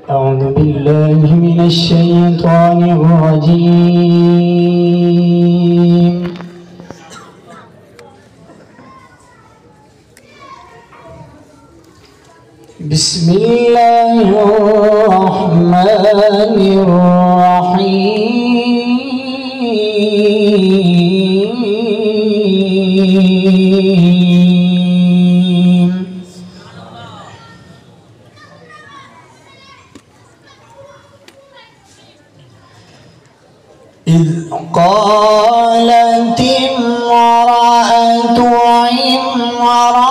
أعوذ بالله من الشيطان الرجيم. بسم الله الرحمن الرحيم. إذ قالت امرأة عمران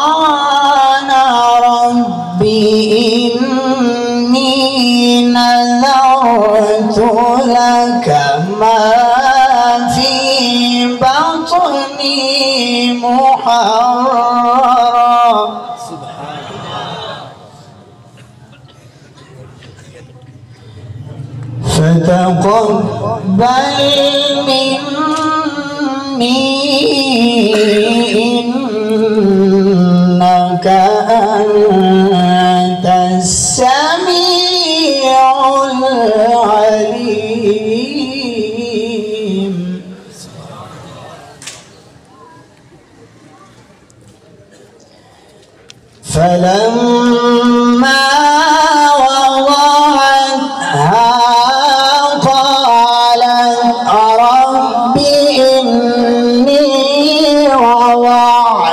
رب إني نذرت لك ما في بطني محررا فتقبل مني إنك أنت السميع العليم. فلما وضعتها قالت رب إني وضعتها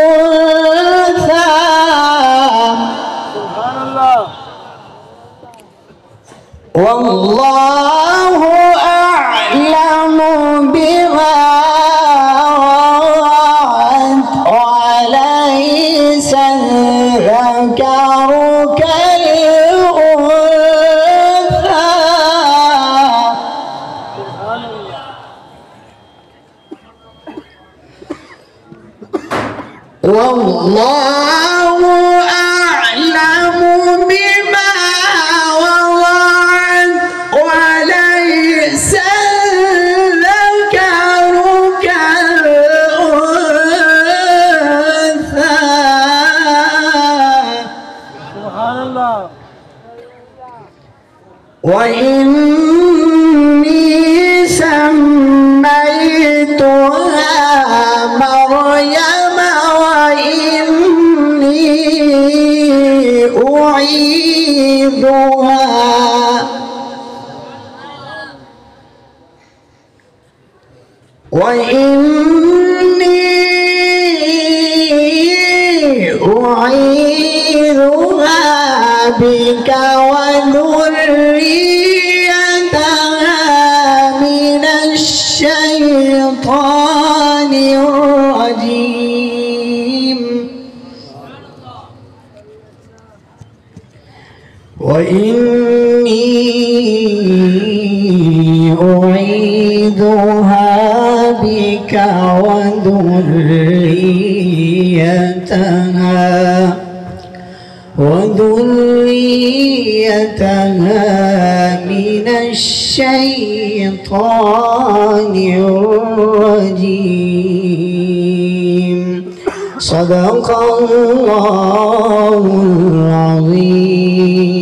أنثى والله أعلم بما وضعت وليس الذكر كالأنثى والله أعلم بما وضعت وليس الذكر كالأنثى. سبحان الله. وإني سميتها مريم وإني أعيذها بك وذريتها من الشيطان الرجيم. وإني أعيذها بك وذريتها من الشيطان الرجيم. صدق الله العظيم.